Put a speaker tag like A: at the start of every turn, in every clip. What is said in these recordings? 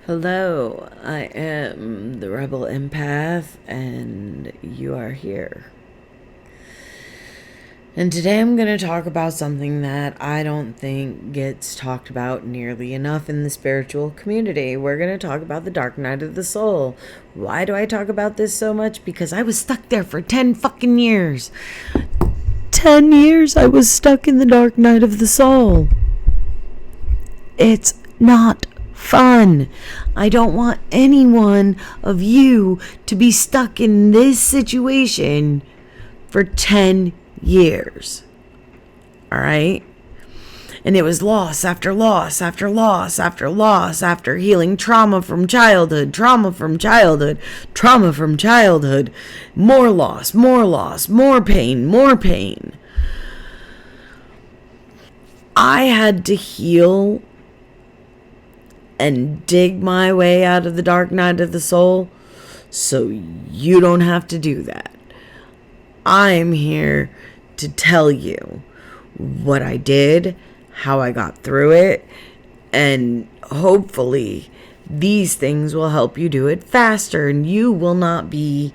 A: Hello, I am the Rebel Empath, and you are here. And today I'm going to talk about something that I don't think gets talked about nearly enough in the spiritual community. We're going to talk about the dark night of the soul. Why do I talk about this so much? Because I was stuck there for 10 fucking years. 10 years I was stuck in the dark night of the soul. It's not fun. I don't want any one of you to be stuck in this situation for 10 years. All right? And it was loss after loss after loss after loss after healing trauma from childhood, more loss, more pain, more pain. I had to heal and dig my way out of the dark night of the soul, so you don't have to do that. I'm here to tell you what I did, how I got through it, and hopefully these things will help you do it faster, and you will not be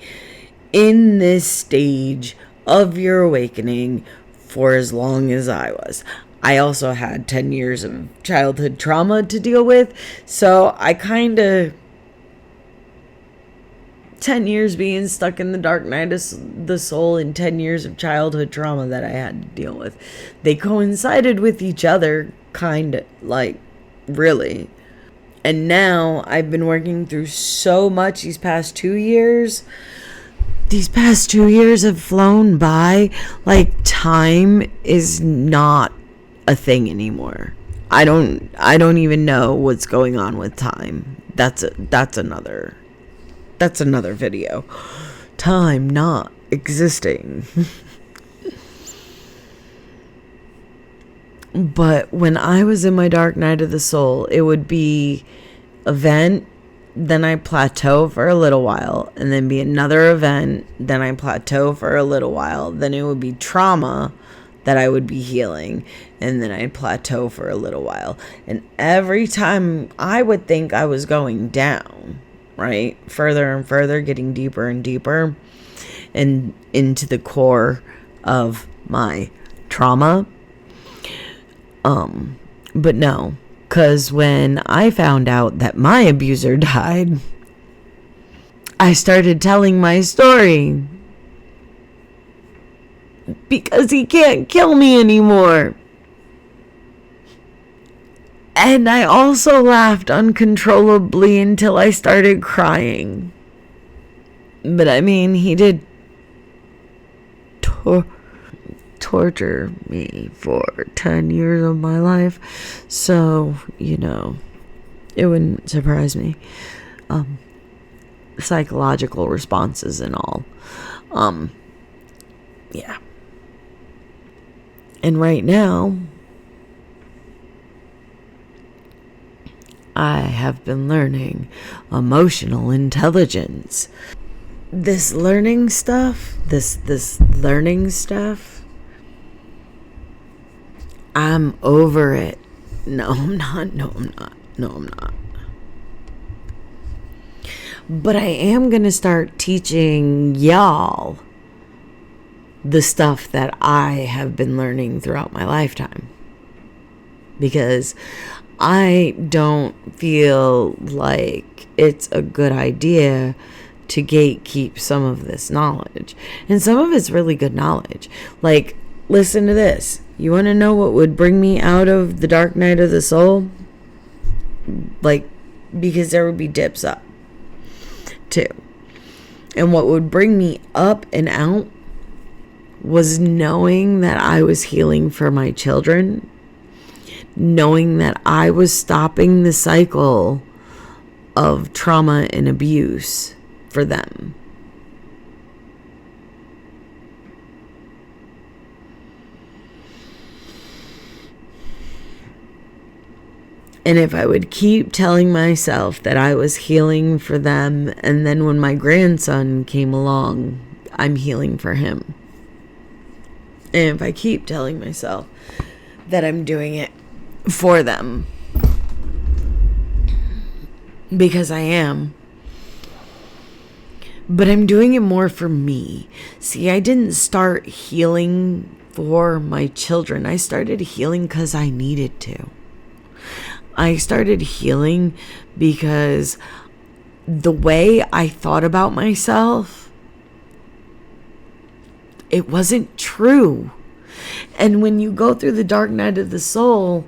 A: in this stage of your awakening for as long as I was. I also had 10 years of childhood trauma to deal with, so I 10 years being stuck in the dark night of the soul and 10 years of childhood trauma that I had to deal with. They coincided with each other, really. And now I've been working through so much these past 2 years. These past 2 years have flown by like time is not a thing anymore. I don't even know what's going on with time. That's another video. Time not existing. But when I was in my dark night of the soul, it would be event, then I plateau for a little while, and then be another event, then I plateau for a little while, then it would be trauma that I would be healing, and then I'd plateau for a little while. And every time I would think I was going down, right? Further and further, getting deeper and deeper and into the core of my trauma. But no, because when I found out that my abuser died, I started telling my story. Because he can't kill me anymore. And I also laughed uncontrollably until I started crying. But I mean, he did torture me for 10 years of my life. So, it wouldn't surprise me. Psychological responses and all. Yeah. And right now, I have been learning emotional intelligence. This learning stuff, I'm over it. No, I'm not. But I am going to start teaching y'all the stuff that I have been learning throughout my lifetime. Because I don't feel like it's a good idea to gatekeep some of this knowledge. And some of it's really good knowledge. Like, listen to this. You want to know what would bring me out of the dark night of the soul? Because there would be dips up, too. And what would bring me up and out was knowing that I was healing for my children, knowing that I was stopping the cycle of trauma and abuse for them. And if I would keep telling myself that I was healing for them, and then when my grandson came along, I'm healing for him. And if I keep telling myself that I'm doing it for them, because I am. But I'm doing it more for me. See, I didn't start healing for my children. I started healing because I needed to. I started healing because the way I thought about myself, it wasn't true. And when you go through the dark night of the soul,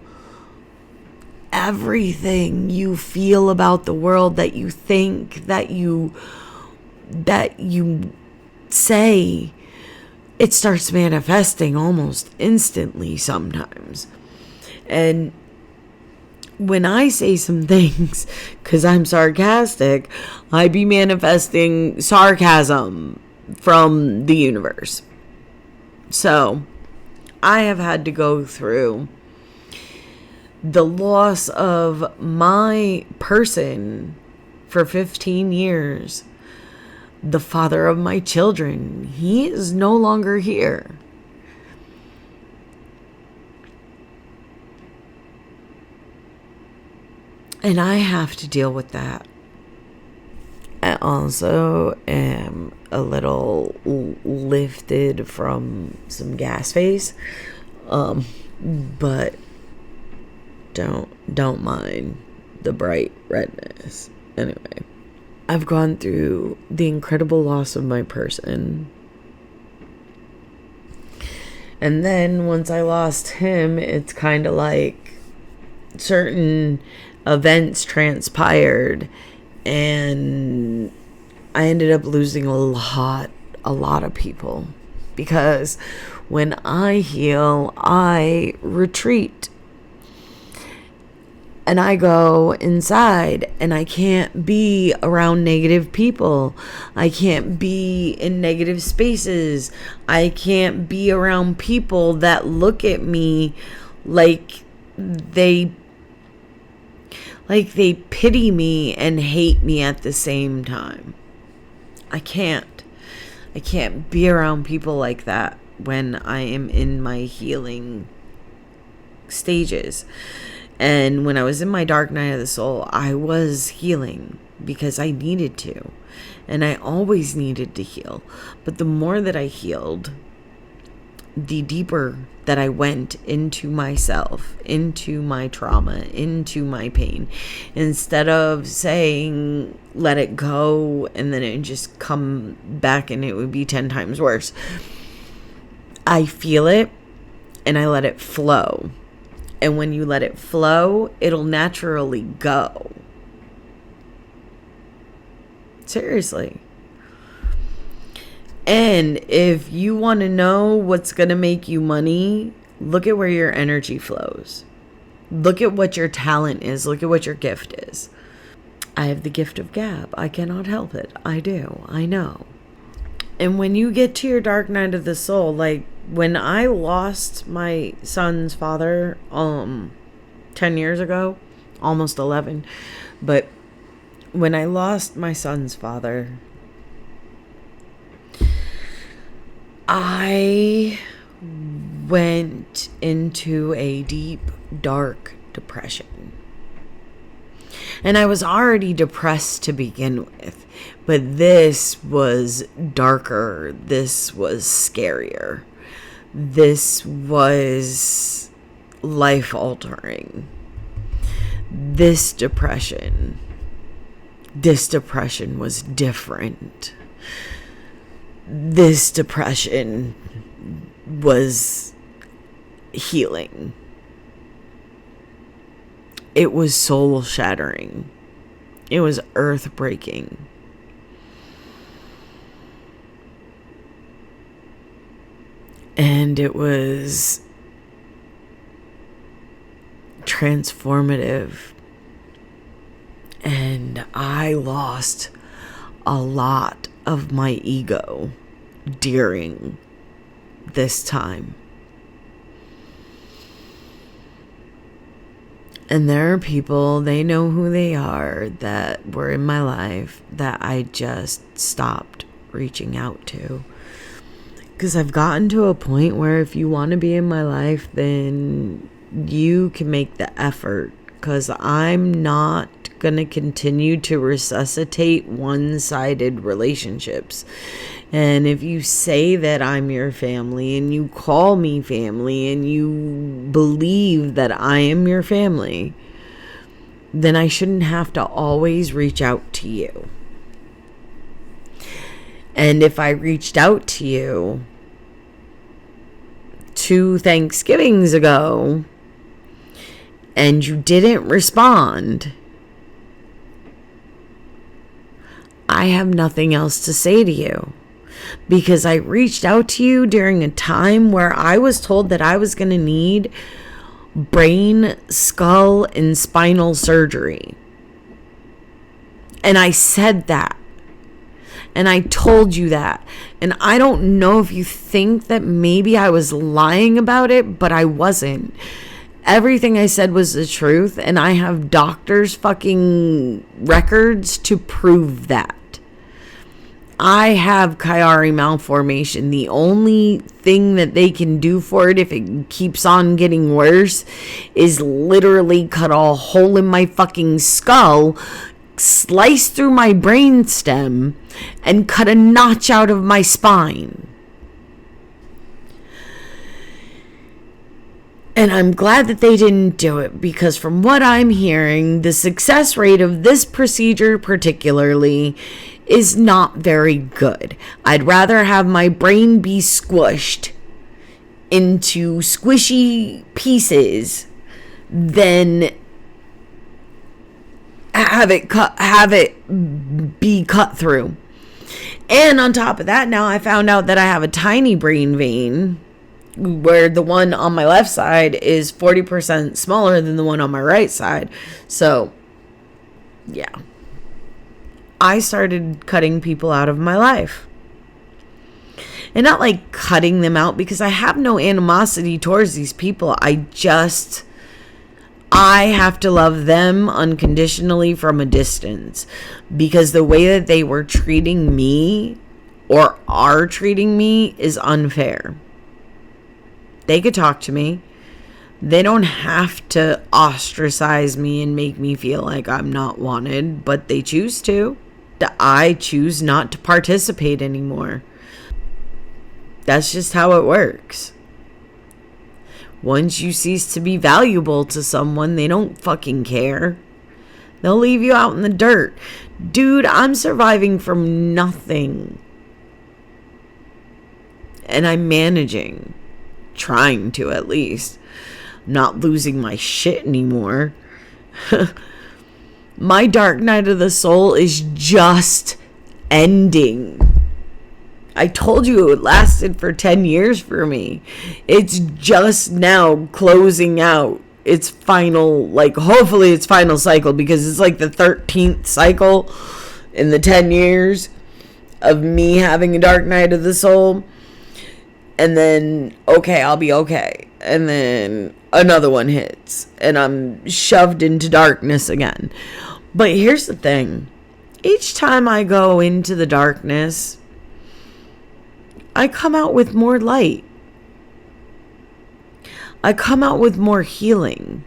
A: everything you feel about the world, that you think, that you say, it starts manifesting almost instantly sometimes. And when I say some things, because I'm sarcastic, I be manifesting sarcasm from the universe. So I have had to go through the loss of my person for 15 years. The father of my children, he is no longer here. And I have to deal with that. I also am a little lifted from some gas face. But don't mind the bright redness. Anyway, I've gone through the incredible loss of my person. And then once I lost him, it's kind of like certain events transpired and I ended up losing a lot of people, because when I heal, I retreat. And I go inside and I can't be around negative people. I can't be in negative spaces. I can't be around people that look at me like they pity me and hate me at the same time. I can't be around people like that when I am in my healing stages. And when I was in my dark night of the soul, I was healing because I needed to. And I always needed to heal. But the more that I healed, the deeper that I went into myself, into my trauma, into my pain. Instead of saying, let it go, and then it just come back and it would be 10 times worse. I feel it and I let it flow. And when you let it flow, it'll naturally go. Seriously. And if you want to know what's going to make you money, look at where your energy flows. Look at what your talent is. Look at what your gift is. I have the gift of gab. I cannot help it. I do. I know. And when you get to your dark night of the soul, like when I lost my son's father 10 years ago, almost 11, but when I lost my son's father, I went into a deep, dark depression. And I was already depressed to begin with, but this was darker. This was scarier. This was life-altering. This depression was different. This depression was healing. It was soul shattering. It was earth breaking. And it was transformative. And I lost a lot of my ego during this time. And there are people, they know who they are, that were in my life that I just stopped reaching out to. Because I've gotten to a point where if you want to be in my life, then you can make the effort. Because I'm not going to continue to resuscitate one-sided relationships. And if you say that I'm your family and you call me family and you believe that I am your family, then I shouldn't have to always reach out to you. And if I reached out to you 2 Thanksgivings ago and you didn't respond, I have nothing else to say to you, because I reached out to you during a time where I was told that I was going to need brain, skull, and spinal surgery. And I said that. And I told you that. And I don't know if you think that maybe I was lying about it, but I wasn't. Everything I said was the truth, and I have doctors' fucking records to prove that. I have Chiari malformation. The only thing that they can do for it if it keeps on getting worse is literally cut a hole in my fucking skull, slice through my brainstem, and cut a notch out of my spine. And I'm glad that they didn't do it, because from what I'm hearing, the success rate of this procedure particularly is not very good. I'd rather have my brain be squished into squishy pieces than have it be cut through. And on top of that, now I found out that I have a tiny brain vein, where the one on my left side is 40% smaller than the one on my right side. So, yeah. I started cutting people out of my life. And not like cutting them out, because I have no animosity towards these people. I have to love them unconditionally from a distance, because the way that they were treating me or are treating me is unfair. They could talk to me. They don't have to ostracize me and make me feel like I'm not wanted, but they choose to. I choose not to participate anymore. That's just how it works. Once you cease to be valuable to someone, they don't fucking care. They'll leave you out in the dirt. Dude, I'm surviving from nothing. And I'm managing. Trying to, at least. I'm not losing my shit anymore. My dark night of the soul is just ending. I told you it lasted for 10 years for me. It's just now closing out its final, hopefully its final cycle, because it's like the 13th cycle in the 10 years of me having a dark night of the soul. And then, okay, I'll be okay. And then another one hits, and I'm shoved into darkness again. But here's the thing. Each time I go into the darkness, I come out with more light. I come out with more healing.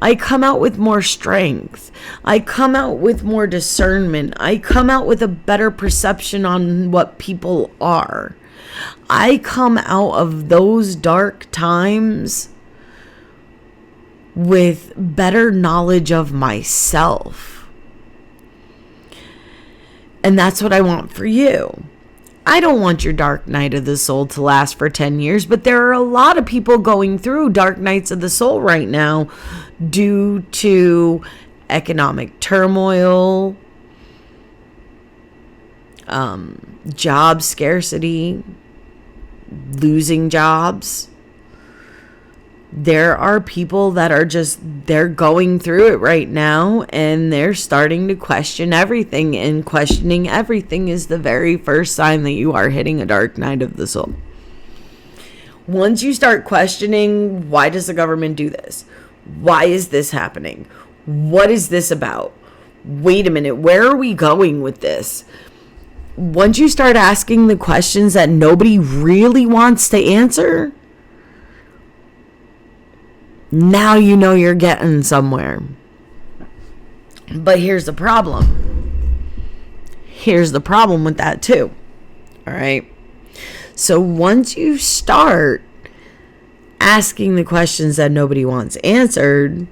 A: I come out with more strength. I come out with more discernment. I come out with a better perception on what people are. I come out of those dark times with better knowledge of myself. And that's what I want for you. I don't want your dark night of the soul to last for 10 years, but there are a lot of people going through dark nights of the soul right now due to economic turmoil, job scarcity, losing jobs. There are people that are they're going through it right now, and they're starting to question everything, and questioning everything is the very first sign that you are hitting a dark night of the soul. Once you start questioning, why does the government do this? Why is this happening? What is this about? Wait a minute, where are we going with this? Once you start asking the questions that nobody really wants to answer, now you know you're getting somewhere. But here's the problem. Here's the problem with that too. All right. So once you start asking the questions that nobody wants answered,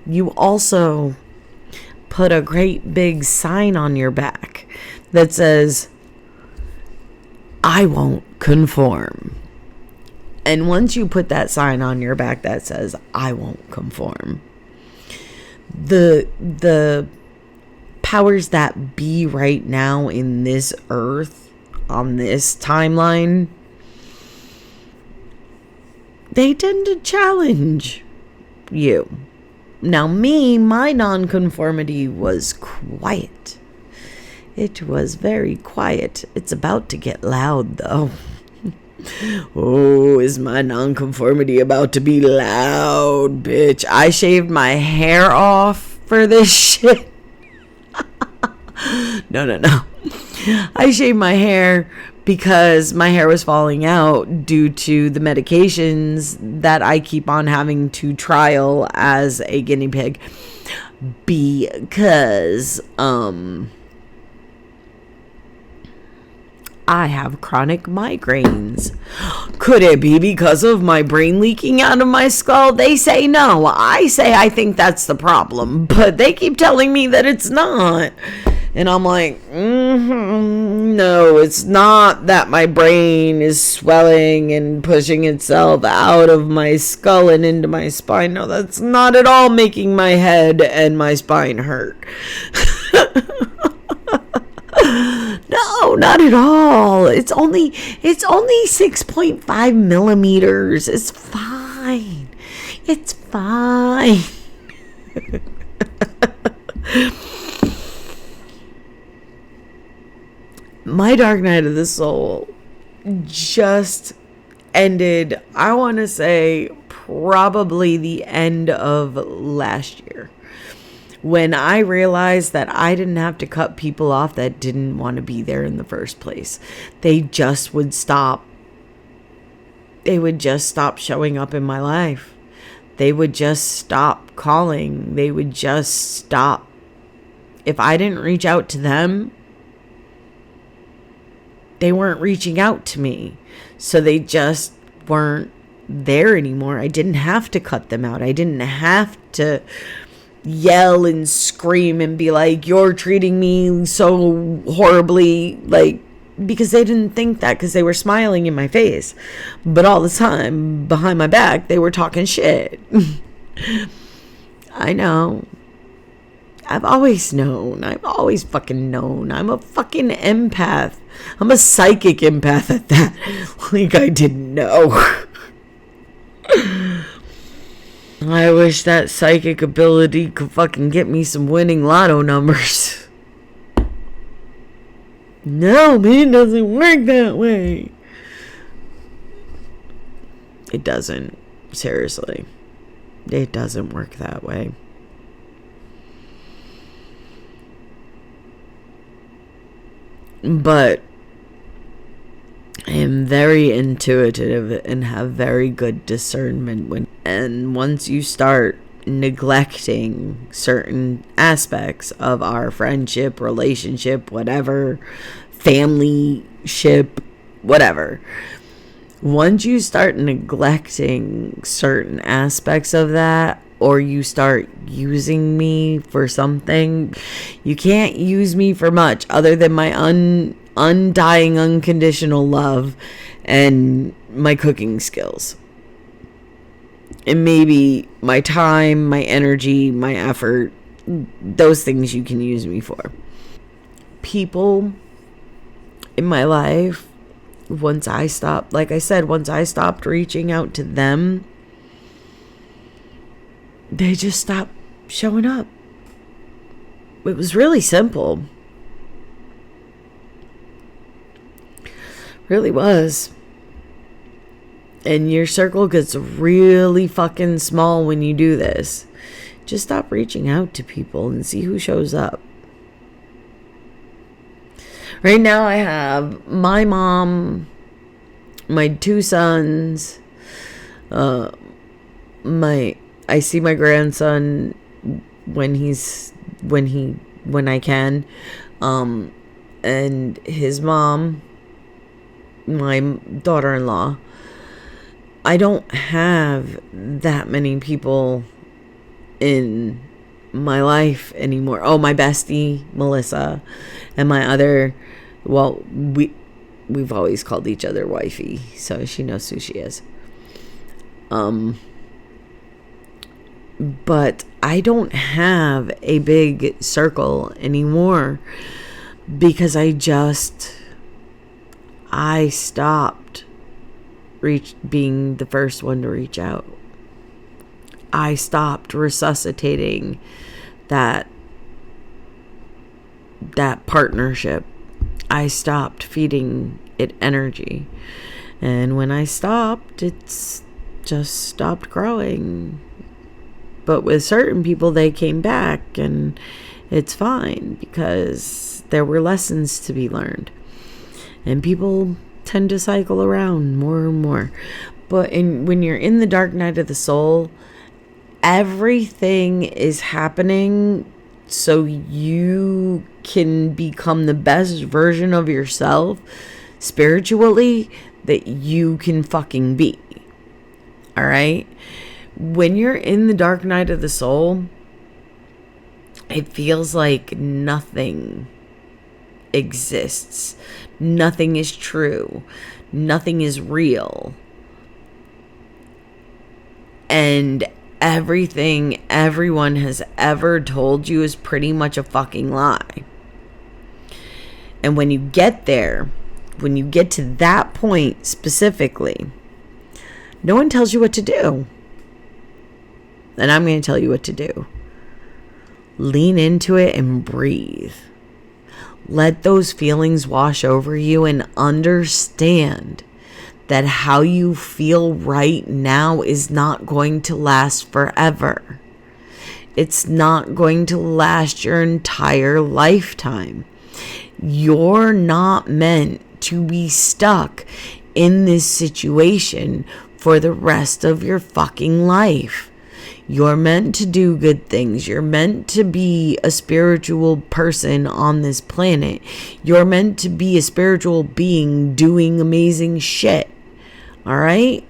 A: you also put a great big sign on your back that says, I won't conform. And once you put that sign on your back that says, I won't conform, the powers that be right now in this earth, on this timeline, they tend to challenge you. Now my nonconformity was quiet. It was very quiet. It's about to get loud though. Oh, is my nonconformity about to be loud, bitch? I shaved my hair off for this shit. No. I shaved my hair because my hair was falling out due to the medications that I keep on having to trial as a guinea pig. Because, I have chronic migraines. Could it be because of my brain leaking out of my skull? They say no. I say I think that's the problem, but they keep telling me that it's not. And I'm like, no, it's not that my brain is swelling and pushing itself out of my skull and into my spine. No, that's not at all making my head and my spine hurt. No, not at all. It's only 6.5 millimeters. It's fine. It's fine. My dark night of the soul just ended, I want to say, probably the end of last year, when I realized that I didn't have to cut people off that didn't want to be there in the first place. They just would stop. They would just stop showing up in my life. They would just stop calling. They would just stop. If I didn't reach out to them, they weren't reaching out to me. So they just weren't there anymore. I didn't have to cut them out. I didn't have to yell and scream and be like, you're treating me so horribly, like, because they didn't think that, because they were smiling in my face, but all the time behind my back they were talking shit. I know. I've always known. I've always fucking known. I'm a fucking empath. I'm a psychic empath at that. Like I didn't know. I wish that psychic ability could fucking get me some winning lotto numbers. No, man, it doesn't work that way. It doesn't. Seriously. It doesn't work that way. But I am very intuitive and have very good discernment and once you start neglecting certain aspects of our friendship, relationship, whatever, family ship, whatever, once you start neglecting certain aspects of that, or you start using me for something, you can't use me for much other than my undying, unconditional love and my cooking skills. And maybe my time, my energy, my effort, those things you can use me for. People in my life, once I stopped, like I said, once I stopped reaching out to them, they just stopped showing up. It was really simple. Really was. And your circle gets really fucking small when you do this. Just stop reaching out to people and see who shows up. Right now I have my mom, my two sons, I see my grandson when I can. And his mom, my daughter-in-law, I don't have that many people in my life anymore. Oh, my bestie Melissa, and my other, well, we've always called each other wifey, so she knows who she is. But I don't have a big circle anymore because I stopped being the first one to reach out. I stopped resuscitating that partnership. I stopped feeding it energy. And when I stopped, it's just stopped growing. But with certain people, they came back, and it's fine because there were lessons to be learned. And people tend to cycle around more and more. But when you're in the dark night of the soul, everything is happening so you can become the best version of yourself spiritually that you can fucking be. All right? When you're in the dark night of the soul, it feels like nothing exists. Nothing is true. Nothing is real. And everything everyone has ever told you is pretty much a fucking lie. And when you get there, when you get to that point specifically, no one tells you what to do. And I'm going to tell you what to do. Lean into it and breathe. Let those feelings wash over you and understand that how you feel right now is not going to last forever. It's not going to last your entire lifetime. You're not meant to be stuck in this situation for the rest of your fucking life. You're meant to do good things. You're meant to be a spiritual person on this planet. You're meant to be a spiritual being doing amazing shit. All right?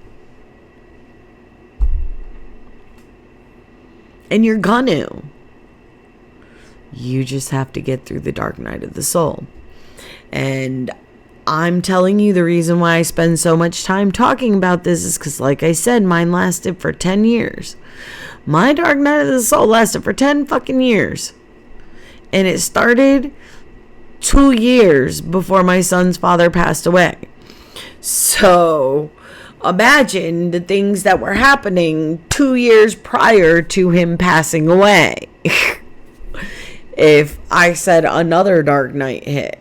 A: And you're gonna. You just have to get through the dark night of the soul. And I'm telling you, the reason why I spend so much time talking about this is because, like I said, mine lasted for 10 years. My dark night of the soul lasted for 10 fucking years. And it started 2 years before my son's father passed away. So imagine the things that were happening 2 years prior to him passing away. If I said another dark night hit.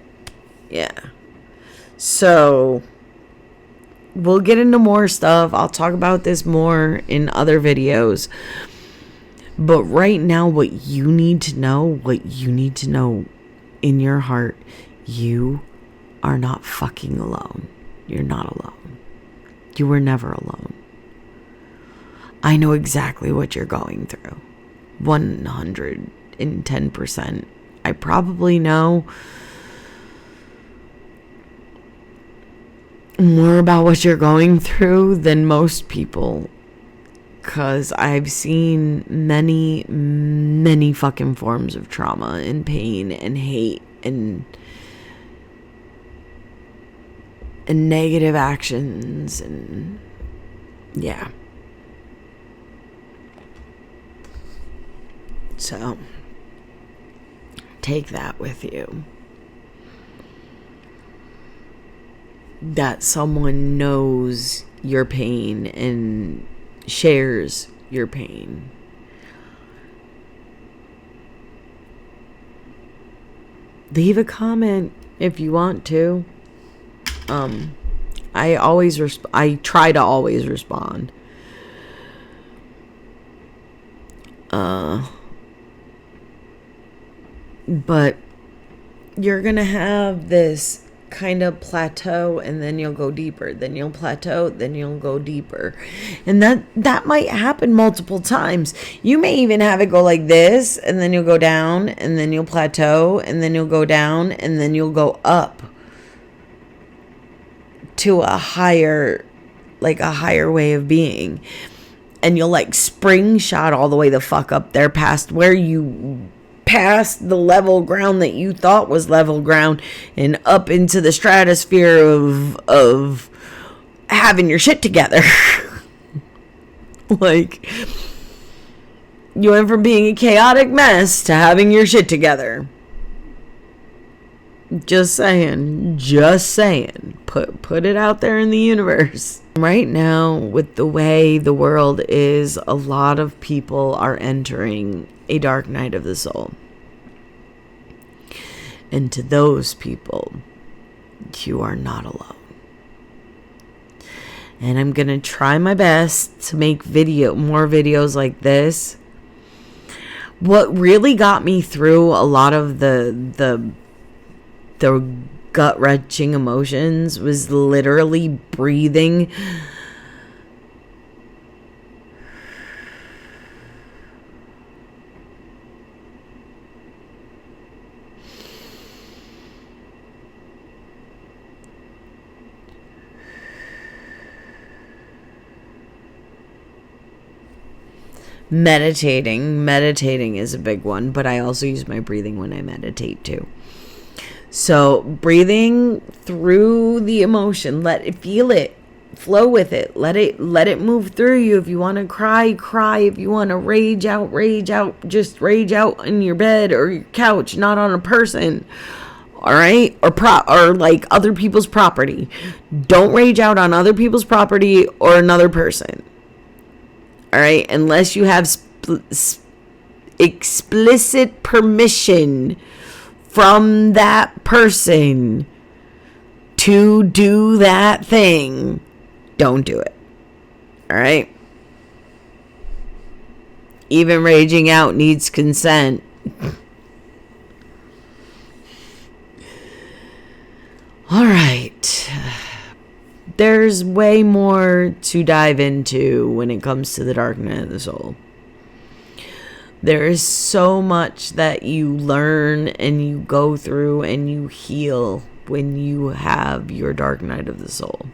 A: Yeah. So we'll get into more stuff. I'll talk about this more in other videos. But right now, what you need to know in your heart, you are not fucking alone. You're not alone. You were never alone. I know exactly what you're going through. 110%. I probably know more about what you're going through than most people, because I've seen many, many fucking forms of trauma and pain and hate and negative actions, and yeah. So take that with you. That someone knows your pain and shares your pain. Leave a comment if you want to. I try to always respond. But you're gonna have this kind of plateau, and then you'll go deeper, then you'll plateau, then you'll go deeper. And that might happen multiple times. You may even have it go like this, and then you'll go down, and then you'll plateau, and then you'll go down, and then you'll go up to a higher way of being. And you'll like spring shot all the way the fuck up there past the level ground that you thought was level ground, and up into the stratosphere of having your shit together. Like, you went from being a chaotic mess to having your shit together. Just saying. Put it out there in the universe. Right now, with the way the world is, a lot of people are entering a dark night of the soul. And to those people, you are not alone. And I'm going to try my best to make more videos like this. What really got me through a lot of the gut-wrenching emotions was literally breathing. Meditating is a big one, but I also use my breathing when I meditate too. So breathing through the emotion, feel it, flow with it, let it move through you. If you want to cry, if you want to rage out, just rage out in your bed or your couch, not on a person. All right? Or like other people's property. Don't rage out on other people's property or another person. All right? Unless you have explicit permission from that person to do that thing, don't do it. All right? Even raging out needs consent. All right. There's way more to dive into when it comes to the dark night of the soul. There is so much that you learn and you go through and you heal when you have your dark night of the soul.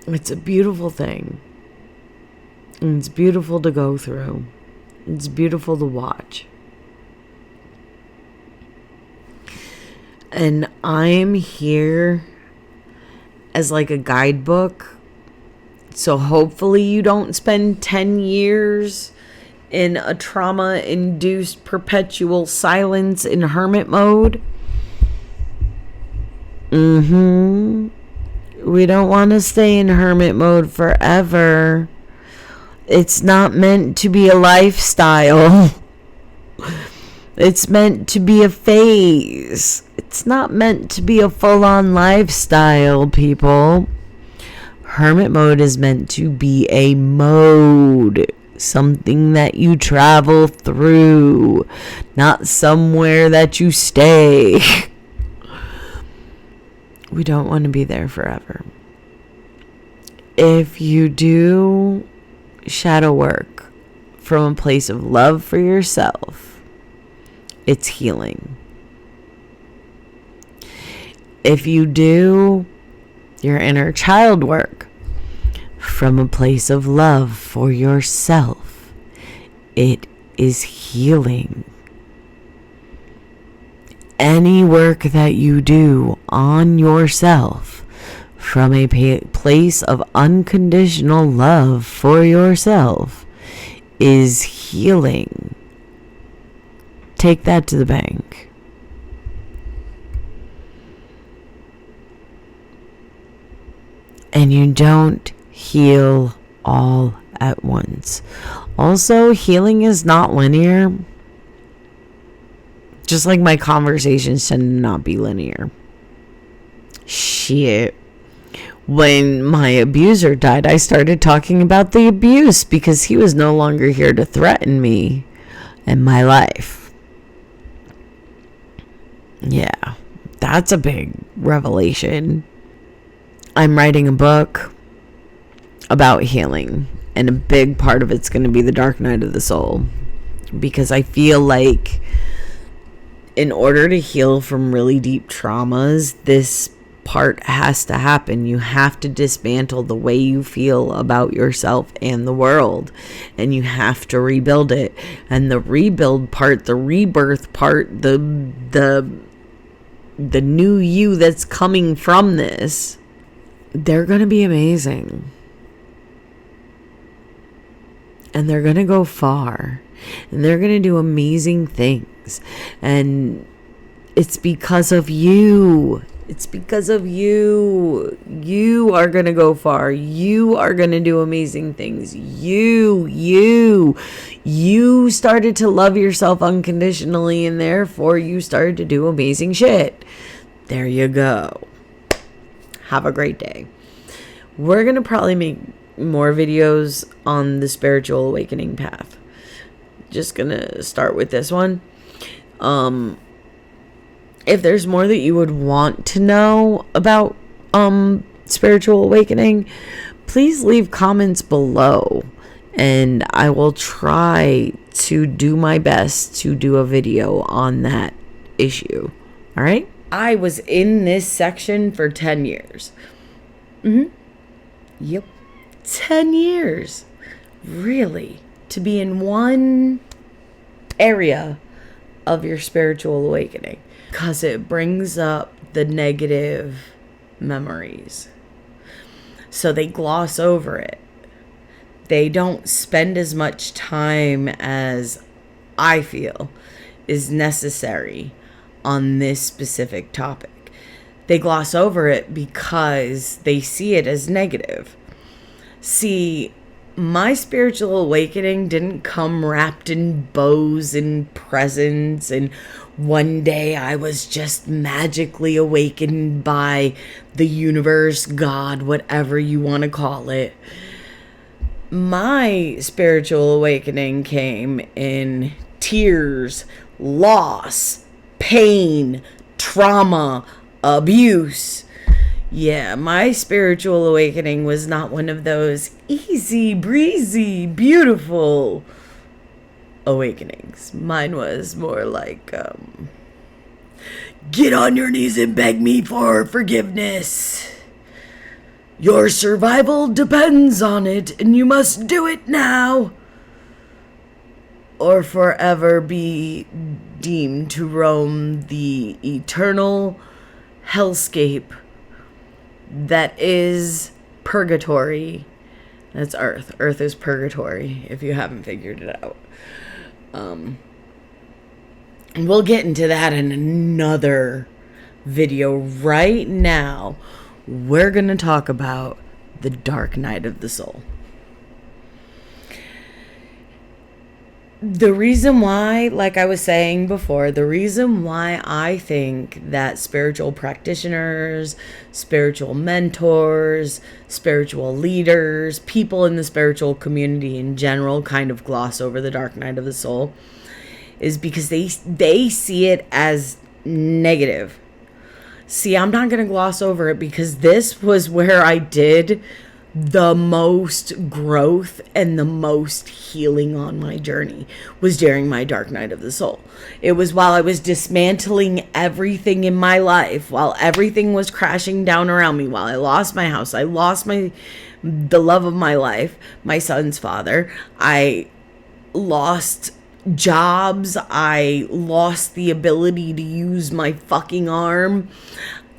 A: It's a beautiful thing. And it's beautiful to go through. It's beautiful to watch. And I'm here as like a guidebook. So hopefully you don't spend 10 years in a trauma-induced perpetual silence in hermit mode. We don't want to stay in hermit mode forever. It's not meant to be a lifestyle. It's meant to be a phase. It's not meant to be a full-on lifestyle, people. Hermit mode is meant to be a mode. Something that you travel through. Not somewhere that you stay. We don't want to be there forever. If you do shadow work from a place of love for yourself, it's healing. If you do your inner child work from a place of love for yourself, it is healing. Any work that you do on yourself from a place of unconditional love for yourself is healing. Take that to the bank. And you don't heal all at once. Also, healing is not linear. Just like my conversations tend to not be linear. Shit. When my abuser died, I started talking about the abuse because he was no longer here to threaten me and my life. Yeah, that's a big revelation. I'm writing a book about healing, and a big part of it's going to be the dark night of the soul, because I feel like in order to heal from really deep traumas, this part has to happen. You have to dismantle the way you feel about yourself and the world, and you have to rebuild it. And the rebuild part, the rebirth part, the new you that's coming from this, they're going to be amazing. And they're going to go far. And they're going to do amazing things. And it's because of you. It's because of you. You are going to go far. You are going to do amazing things. You started to love yourself unconditionally, and therefore you started to do amazing shit. There you go. Have a great day. We're going to probably make more videos on the spiritual awakening path. Just going to start with this one. If there's more that you would want to know about spiritual awakening, please leave comments below, and I will try to do my best to do a video on that issue. All right? I was in this section for 10 years. Yep. 10 years. Really? To be in one area of your spiritual awakening. Because it brings up the negative memories. So they gloss over it. They don't spend as much time as I feel is necessary on this specific topic. They gloss over it because they see it as negative. See, my spiritual awakening didn't come wrapped in bows and presents, and one day I was just magically awakened by the universe, God, whatever you want to call it. My spiritual awakening came in tears, loss, pain, trauma, abuse. Yeah, my spiritual awakening was not one of those easy, breezy, beautiful awakenings. Mine was more like, get on your knees and beg me for forgiveness. Your survival depends on it, and you must do it now, or forever be deemed to roam the eternal hellscape that is purgatory. That's Earth. Earth is purgatory, if you haven't figured it out. And we'll get into that in another video. Right now, we're going to talk about the dark night of the soul. The reason why, like I was saying before, the reason why I think that spiritual practitioners, spiritual mentors, spiritual leaders, people in the spiritual community in general kind of gloss over the dark night of the soul is because they see it as negative. See, I'm not going to gloss over it because this was where I did the most growth and the most healing on my journey, was during my dark night of the soul. It was while I was dismantling everything in my life, while everything was crashing down around me, while I lost my house, I lost the love of my life, my son's father, I lost jobs, I lost the ability to use my fucking arm.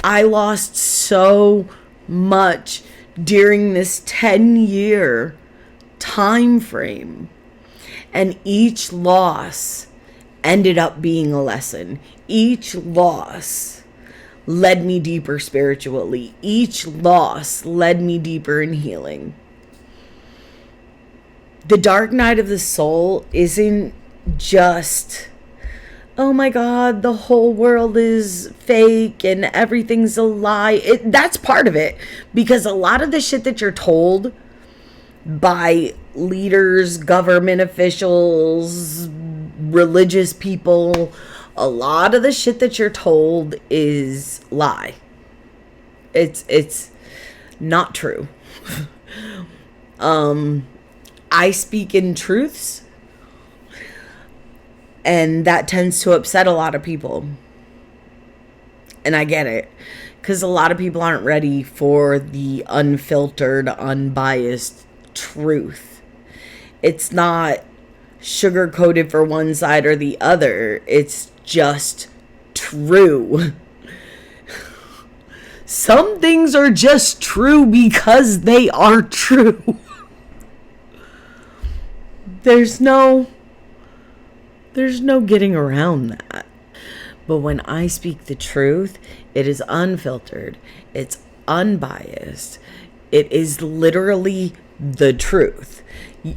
A: I lost so much during this 10-year time frame, and each loss ended up being a lesson. Each loss led me deeper spiritually. Each loss led me deeper in healing. The dark night of the soul isn't just, oh my God, the whole world is fake and everything's a lie. That's part of it. Because a lot of the shit that you're told by leaders, government officials, religious people, A lot of the shit that you're told is lie. It's not true. I speak in truths, and that tends to upset a lot of people. And I get it, because a lot of people aren't ready for the unfiltered, unbiased truth. It's not sugar-coated for one side or the other. It's just true. Some things are just true because they are true. There's no getting around that. But when I speak the truth, it is unfiltered. It's unbiased. It is literally the truth.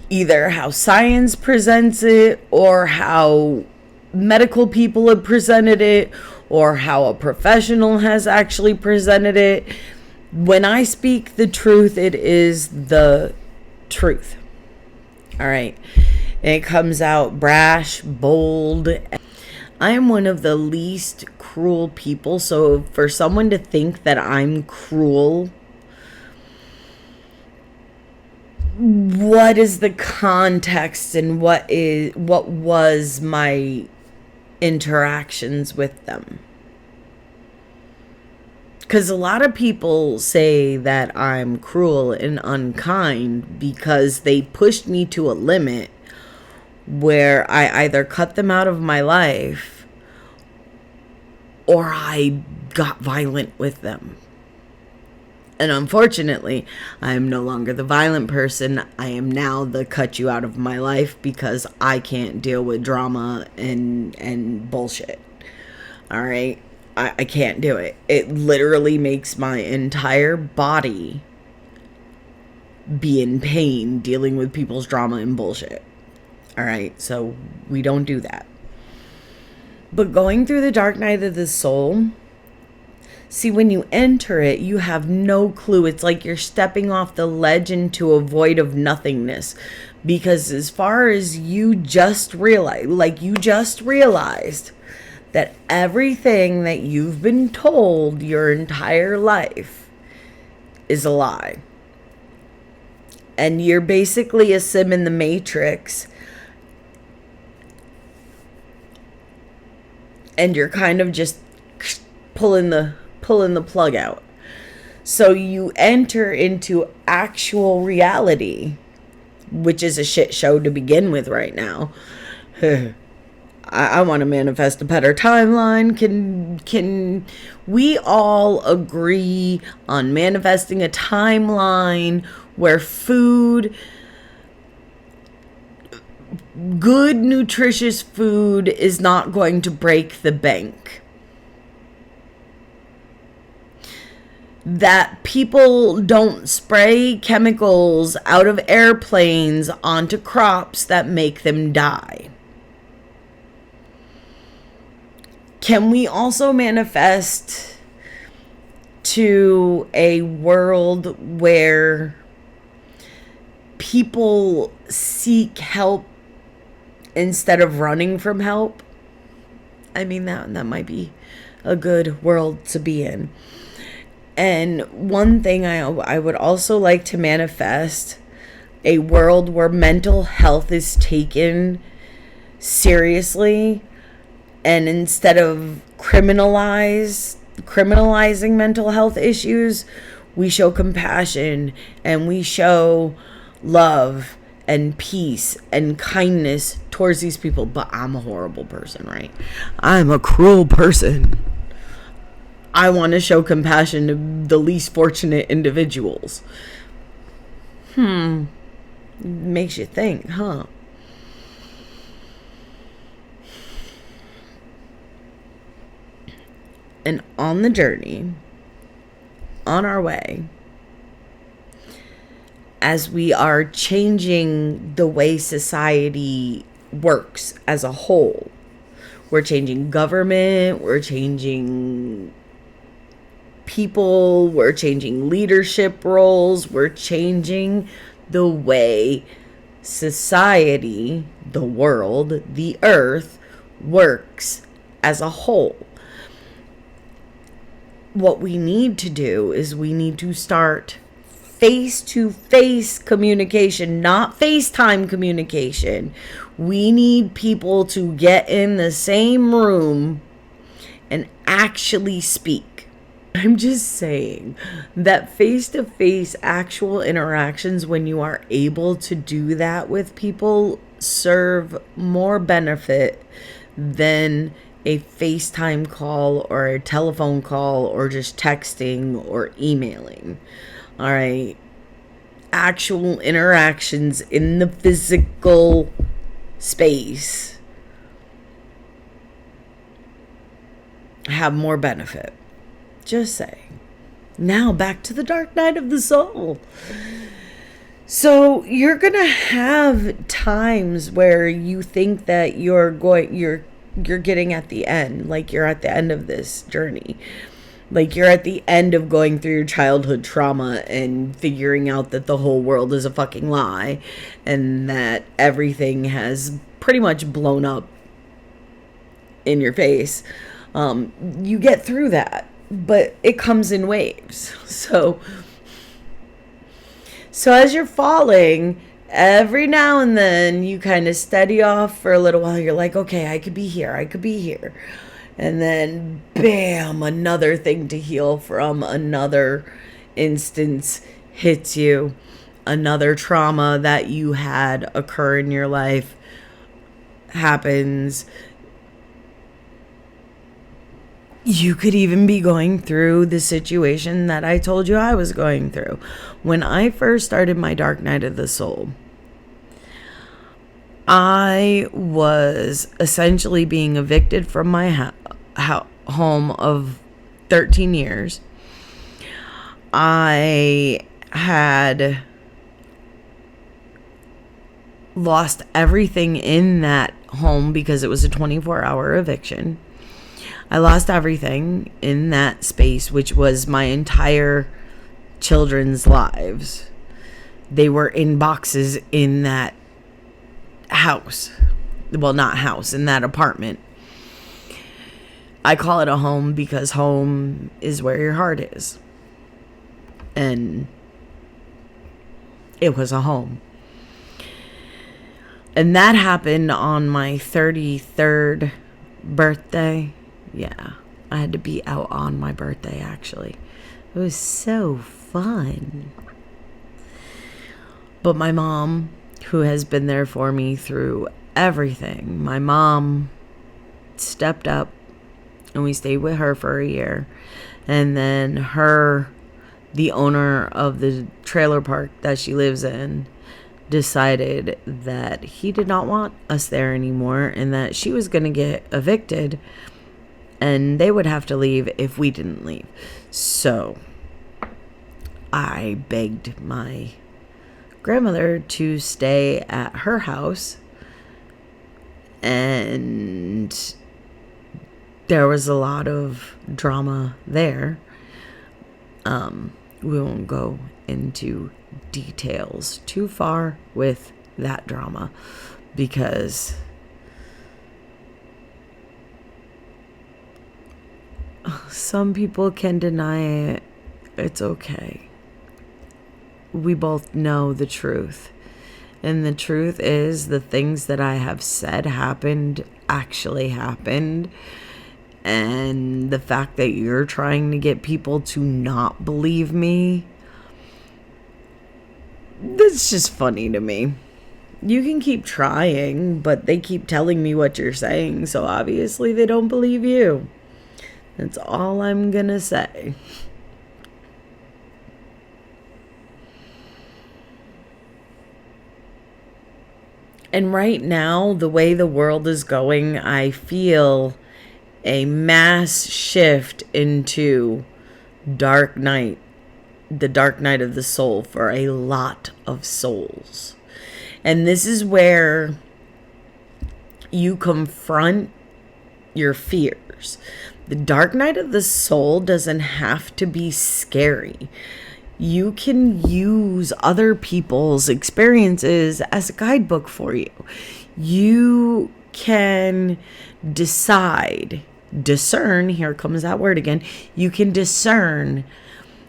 A: Either how science presents it, or how medical people have presented it, or how a professional has actually presented it. When I speak the truth, it is the truth. All right. And it comes out brash, bold. I am one of the least cruel people. So for someone to think that I'm cruel, what is the context and what was my interactions with them? Because a lot of people say that I'm cruel and unkind because they pushed me to a limit where I either cut them out of my life or I got violent with them. And unfortunately, I am no longer the violent person. I am now the cut you out of my life because I can't deal with drama and bullshit. All right? I can't do it. It literally makes my entire body be in pain dealing with people's drama and bullshit. All right? So we don't do that. But going through the dark night of the soul, see, when you enter it, you have no clue. It's like you're stepping off the ledge into a void of nothingness. Because as far as you just realized, that everything that you've been told your entire life is a lie. And you're basically a sim in the Matrix. And you're kind of just pulling the plug out. So you enter into actual reality, which is a shit show to begin with right now. I want to manifest a better timeline. Can we all agree on manifesting a timeline where food, good nutritious food, is not going to break the bank? That people don't spray chemicals out of airplanes onto crops that make them die? Can we also manifest to a world where people seek help instead of running from help? I mean, that might be a good world to be in. And one thing I would also like to manifest, a world where mental health is taken seriously, and instead of criminalizing mental health issues, we show compassion and we show love and peace and kindness towards these people. But I'm a horrible person, right? I'm a cruel person. I want to show compassion to the least fortunate individuals. Makes you think, huh? And on the journey, on our way, as we are changing the way society works as a whole, we're changing government, we're changing people, we're changing leadership roles, we're changing the way society, the world, the earth works as a whole. What we need to do is we need to start face-to-face communication, not FaceTime communication. We need people to get in the same room and actually speak. I'm just saying that face-to-face actual interactions, when you are able to do that with people, serve more benefit than a FaceTime call or a telephone call or just texting or emailing. All right. Actual interactions in the physical space have more benefit. Just saying. Now back to the dark night of the soul. So you're going to have times where you think that you're getting at the end, like you're at the end of this journey. Like you're at the end of going through your childhood trauma and figuring out that the whole world is a fucking lie and that everything has pretty much blown up in your face. You get through that, but it comes in waves. So as you're falling, every now and then you kind of steady off for a little while. You're like, okay, I could be here. And then, bam, another thing to heal from, another instance hits you. Another trauma that you had occur in your life happens. You could even be going through the situation that I told you I was going through. When I first started my dark night of the soul, I was essentially being evicted from my home of 13 years. I had lost everything in that home because it was a 24-hour eviction. I lost everything in that space, which was my entire children's lives. They were in boxes in that house. Well, not house, in that apartment. I call it a home because home is where your heart is. And it was a home. And that happened on my 33rd birthday. Yeah, I had to be out on my birthday, actually. It was so fun. But my mom, who has been there for me through everything, my mom stepped up and we stayed with her for a year. And then the owner of the trailer park that she lives in, decided that he did not want us there anymore and that she was going to get evicted and they would have to leave if we didn't leave. So I begged my grandmother to stay at her house, and there was a lot of drama there. We won't go into details too far with that drama because some people can deny it. It's okay. We both know the truth. And the truth is the things that I have said actually happened. And the fact that you're trying to get people to not believe me, that's just funny to me. You can keep trying, but they keep telling me what you're saying, so obviously they don't believe you. That's all I'm gonna say. And right now, the way the world is going, I feel a mass shift into dark night, the dark night of the soul for a lot of souls. And this is where you confront your fears. The dark night of the soul doesn't have to be scary. You can use other people's experiences as a guidebook for you. You can discern, here comes that word again. You can discern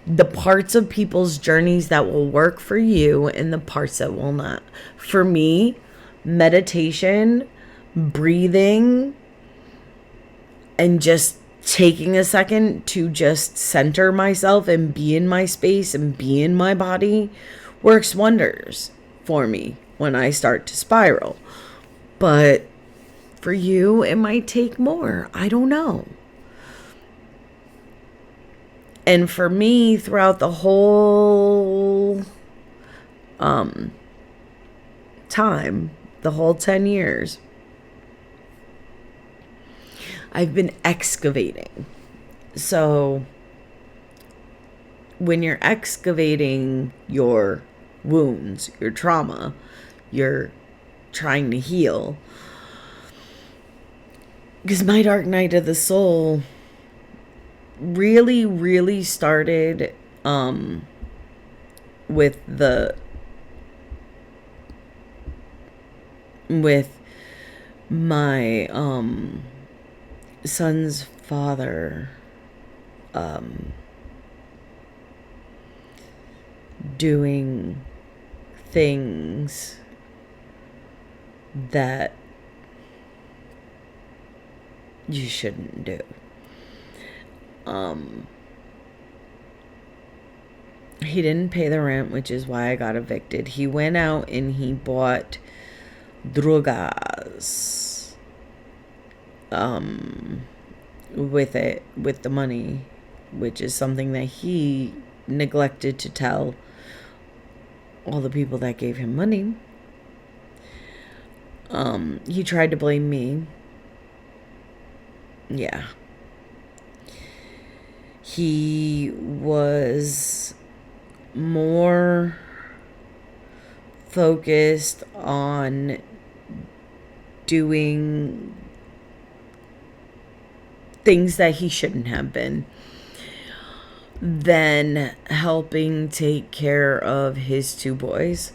A: the parts of people's journeys that will work for you and the parts that will not. For me, meditation, breathing, and just taking a second to just center myself and be in my space and be in my body works wonders for me when I start to spiral. But for you, it might take more. I don't know. And for me, throughout the whole time, the whole 10 years, I've been excavating. So when you're excavating your wounds, your trauma, you're trying to heal. Because my dark night of the soul really started with my son's father doing things that you shouldn't do. He didn't pay the rent, which is why I got evicted. He went out and he bought drogas with the money, which is something that he neglected to tell all the people that gave him money. He tried to blame me. Yeah. He was more focused on doing things that he shouldn't have been than helping take care of his two boys.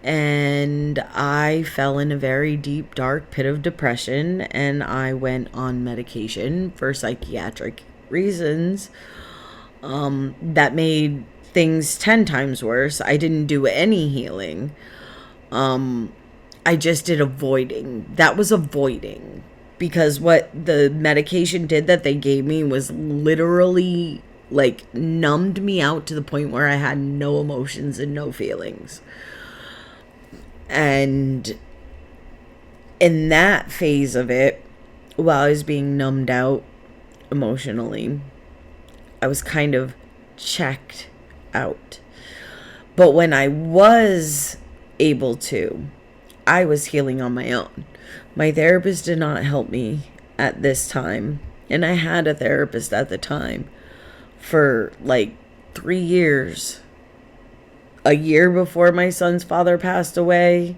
A: And I fell in a very deep, dark pit of depression, and I went on medication for psychiatric reasons. That made things 10 times worse. I didn't do any healing. I just did avoiding. That was avoiding. Because what the medication did that they gave me was literally like numbed me out to the point where I had no emotions and no feelings. And in that phase of it, while I was being numbed out emotionally, I was kind of checked out. But when I was able to, I was healing on my own. My therapist did not help me at this time. And I had a therapist at the time for like 3 years. A year before my son's father passed away,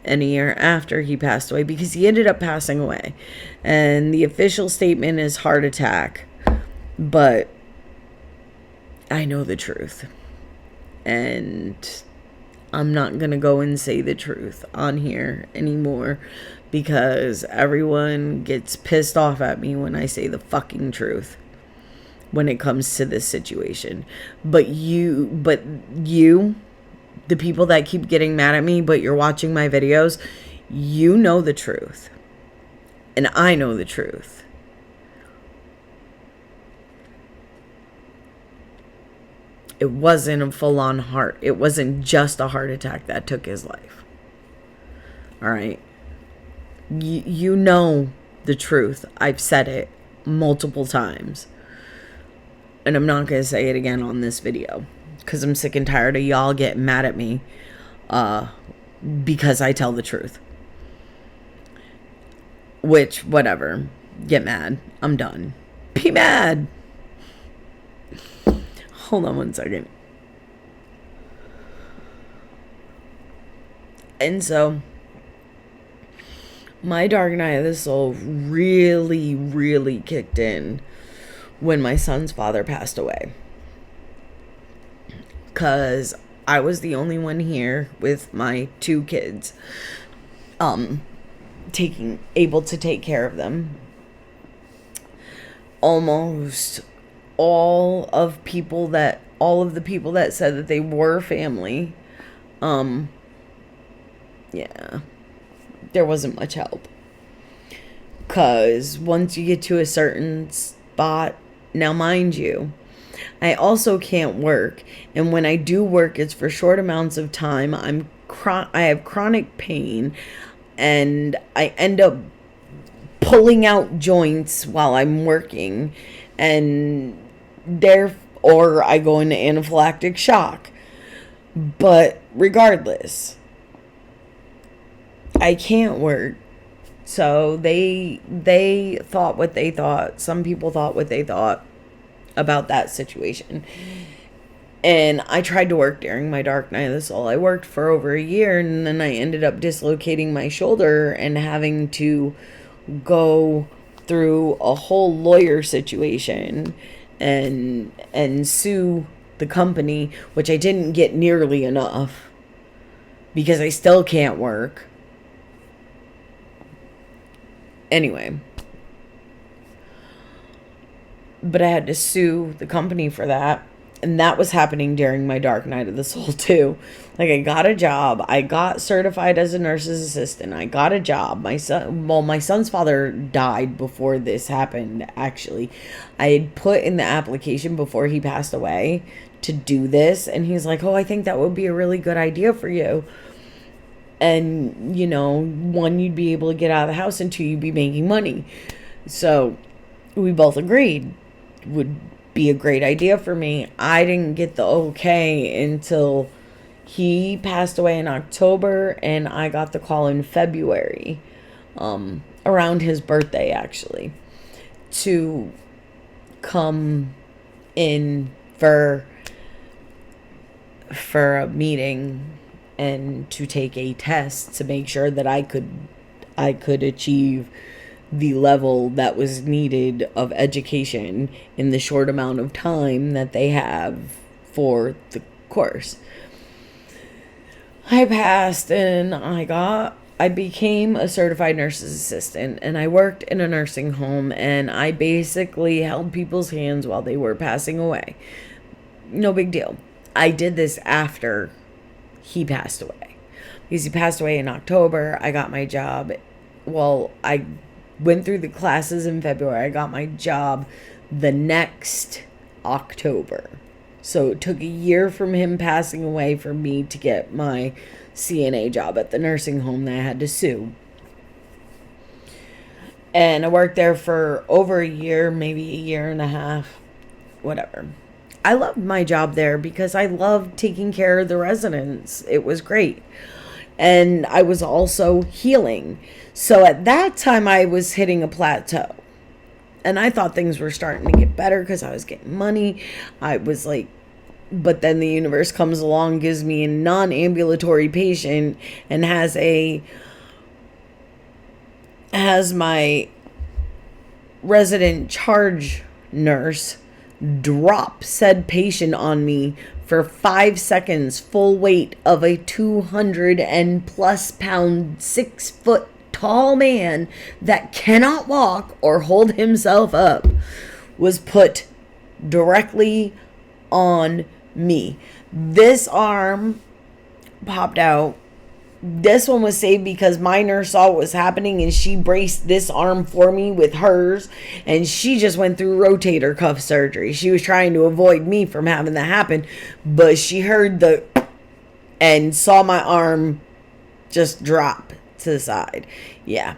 A: and a year after he passed away, because he ended up passing away. And the official statement is heart attack. But I know the truth. And I'm not going to go and say the truth on here anymore, because everyone gets pissed off at me when I say the fucking truth when it comes to this situation. But you, the people that keep getting mad at me, but you're watching my videos, you know the truth. And I know the truth. It wasn't a full-on heart. It wasn't just a heart attack that took his life. All right? You know the truth. I've said it multiple times. And I'm not going to say it again on this video, because I'm sick and tired of y'all getting mad at me because I tell the truth. Which, whatever. Get mad. I'm done. Be mad. Hold on one second. And so, my dark night of the soul really kicked in when my son's father passed away. because I was the only one here with my 2 kids, able to take care of them. Almost all of the people that said that they were family, yeah, there wasn't much help. Because once you get to a certain spot, now mind you, I also can't work. And when I do work, it's for short amounts of time. I have chronic pain. And I end up pulling out joints while I'm working. And or I go into anaphylactic shock. But regardless, I can't work. So they thought what they thought. Some people thought what they thought about that situation. And I tried to work during my dark night of the soul. I worked for over a year, and then I ended up dislocating my shoulder and having to go through a whole lawyer situation and sue the company, which I didn't get nearly enough because I still can't work. Anyway, but I had to sue the company for that. And that was happening during my dark night of the soul too. Like, I got a job. I got certified as a nurse's assistant. I got a job. My son's father died before this happened, actually. I had put in the application before he passed away to do this. And he's like, oh, I think that would be a really good idea for you. And, 1, you'd be able to get out of the house, and 2, you'd be making money. So we both agreed would be a great idea for me. I didn't get the okay until he passed away in October, and I got the call in February, around his birthday, actually, to come in for a meeting and to take a test to make sure that I could achieve the level that was needed of education in the short amount of time that they have for the course. I passed, and I became a certified nurse's assistant, and I worked in a nursing home, and I basically held people's hands while they were passing away. No big deal. I did this after he passed away, because he passed away in October. I got my job. Well, I went through the classes in February. I got my job the next October. So it took a year from him passing away for me to get my CNA job at the nursing home that I had to sue. And I worked there for over a year, maybe a year and a half, whatever. I loved my job there because I loved taking care of the residents. It was great. And I was also healing. So at that time, I was hitting a plateau. And I thought things were starting to get better because I was getting money. I was like, but then the universe comes along, gives me a non-ambulatory patient, and has my resident charge nurse drop said patient on me for 5 seconds, full weight of a 200 and plus pound, 6 foot tall man that cannot walk or hold himself up, was put directly on me. This arm popped out. This one was saved because my nurse saw what was happening, and she braced this arm for me with hers, and she just went through rotator cuff surgery. She was trying to avoid me from having that happen, but she heard and saw my arm just drop to the side. Yeah.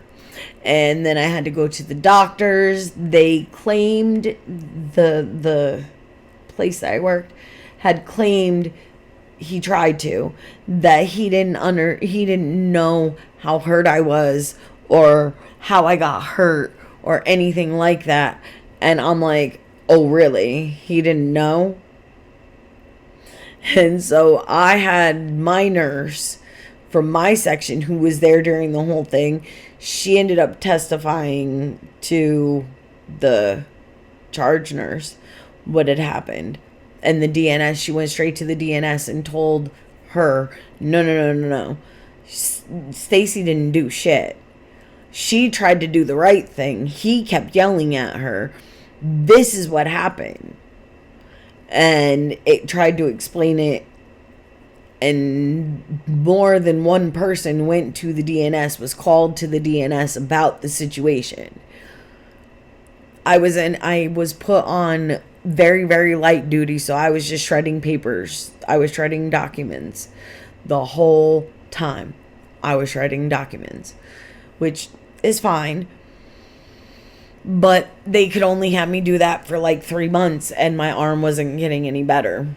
A: And then I had to go to the doctors. They claimed, the place that I worked had claimed, he tried to, that he didn't know how hurt I was or how I got hurt or anything like that. And I'm like, oh really? He didn't know? And so I had my nurse from my section, who was there during the whole thing, she ended up testifying to the charge nurse what had happened. And the DNS, she went straight to the DNS and told her, no. Stacy didn't do shit. She tried to do the right thing. He kept yelling at her. This is what happened. And it tried to explain it. And more than one person went to the DNS, was called to the DNS about the situation. I was put on very, very light duty, so I was just shredding papers. I was shredding documents the whole time. I was shredding documents, which is fine. But they could only have me do that for like 3 months, and my arm wasn't getting any better.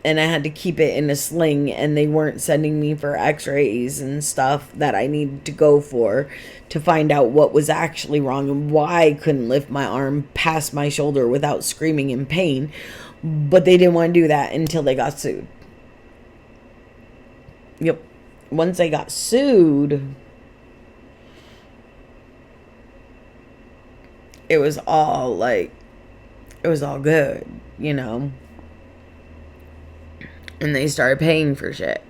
A: And I had to keep it in a sling, and they weren't sending me for x-rays and stuff that I needed to go for to find out what was actually wrong and why I couldn't lift my arm past my shoulder without screaming in pain. But they didn't want to do that until they got sued. Yep. Once they got sued, it was all good, you know. And they started paying for shit.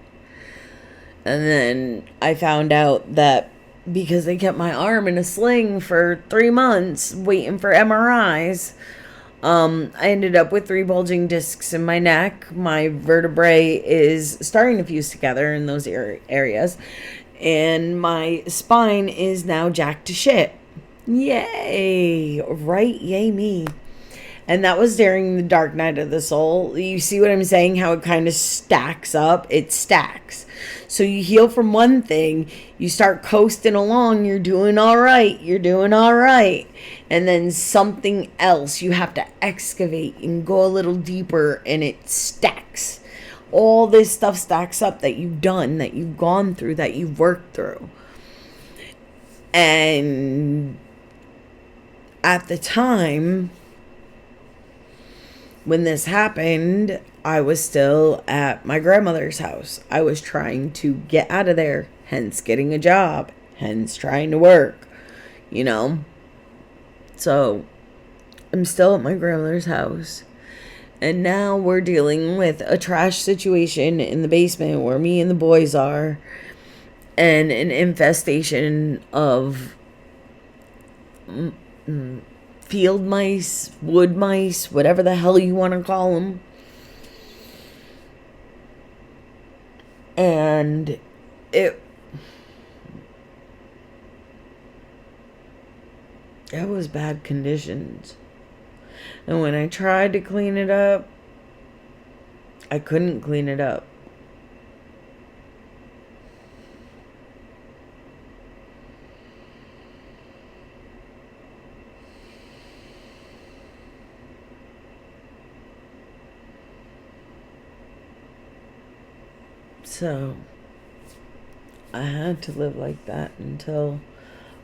A: And then I found out that because they kept my arm in a sling for 3 months waiting for MRIs, I ended up with 3 bulging discs in my neck. My vertebrae is starting to fuse together in those areas. And my spine is now jacked to shit. Yay! Right? Yay me. And that was during the dark night of the soul. You see what I'm saying? How it kind of stacks up? It stacks. So you heal from one thing. You start coasting along. You're doing all right. You're doing all right. And then something else. You have to excavate and go a little deeper. And it stacks. All this stuff stacks up that you've done, that you've gone through, that you've worked through. And at the time when this happened, I was still at my grandmother's house. I was trying to get out of there, hence getting a job, hence trying to work, you know. So I'm still at my grandmother's house. And now we're dealing with a trash situation in the basement where me and the boys are, and an infestation of field mice, wood mice, whatever the hell you want to call them. And it was bad conditions. And when I tried to clean it up, I couldn't clean it up. So I had to live like that until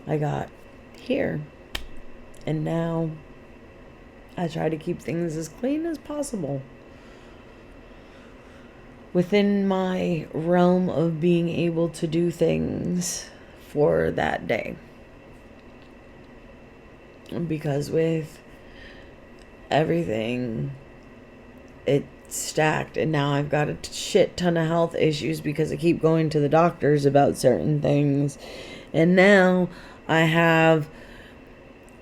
A: I got here. And now I try to keep things as clean as possible within my realm of being able to do things for that day. Because with everything, it's stacked, and now I've got a shit ton of health issues because I keep going to the doctors about certain things. And now I have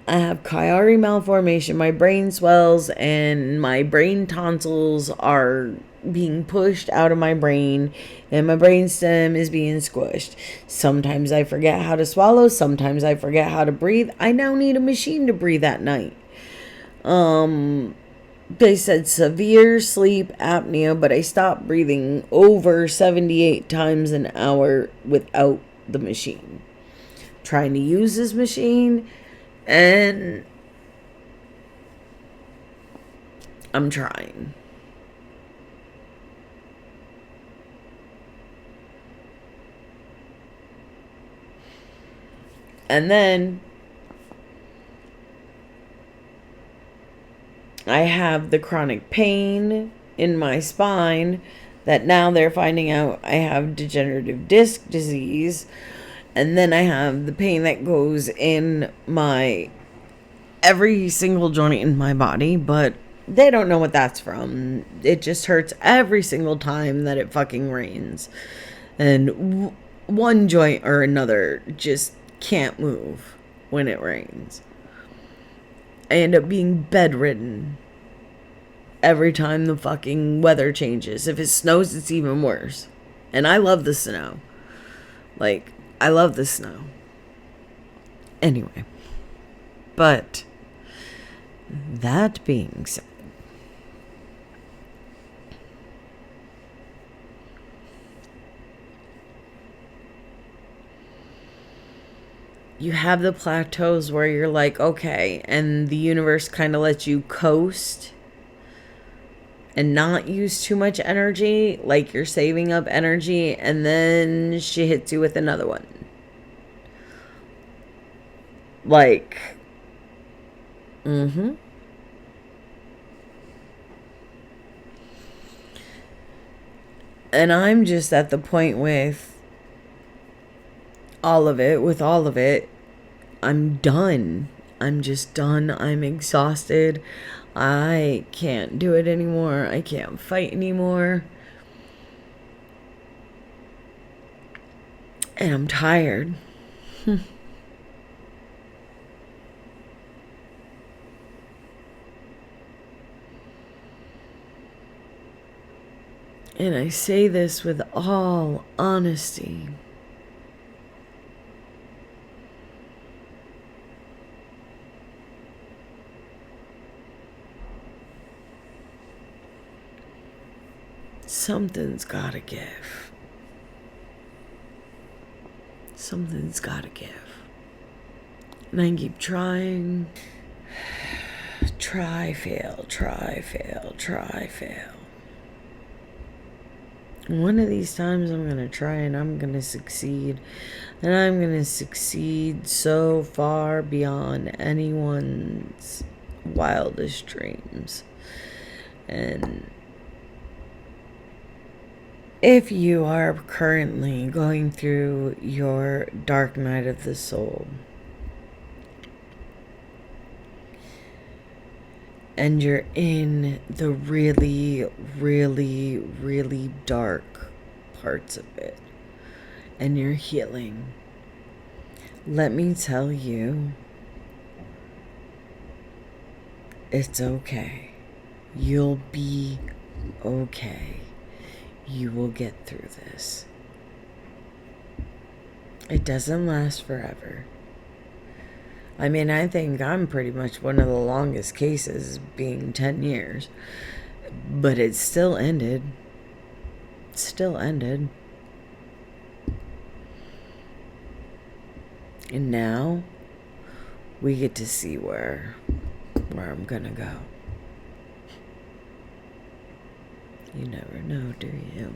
A: Chiari malformation. My brain swells and my brain tonsils are being pushed out of my brain, and my brainstem is being squished. Sometimes I forget how to swallow, sometimes I forget how to breathe. I now need a machine to breathe at night. They said severe sleep apnea, but I stopped breathing over 78 times an hour without the machine. Trying to use this machine, and I'm trying. And then I have the chronic pain in my spine that now they're finding out I have degenerative disc disease. And then I have the pain that goes in my every single joint in my body, but They don't know what that's from. It just hurts every single time that it fucking rains. And one joint or another just can't move when it rains. I end up being bedridden every time the fucking weather changes. If it snows, it's even worse. And I love the snow. Like, I love the snow. Anyway. But, that being said, you have the plateaus where you're like, okay, and the universe kind of lets you coast and not use too much energy, like you're saving up energy, and then she hits you with another one. Like, and I'm just at the point with all of it, I'm done. I'm just done. I'm exhausted. I can't do it anymore. I can't fight anymore. And I'm tired. And I say this with all honesty. Something's gotta give. Something's gotta give. And I keep trying. Try, fail, try, fail, try, fail. One of these times I'm going to try and I'm going to succeed. And I'm going to succeed so far beyond anyone's wildest dreams. And if you are currently going through your dark night of the soul, and you're in the really, really, really dark parts of it, and you're healing, let me tell you, it's okay. You'll be okay. You will get through this. It doesn't last forever. I mean, I think I'm pretty much one of the longest cases, being 10 years. But it still ended. Still ended. And now, we get to see where I'm gonna go. You never know, do you?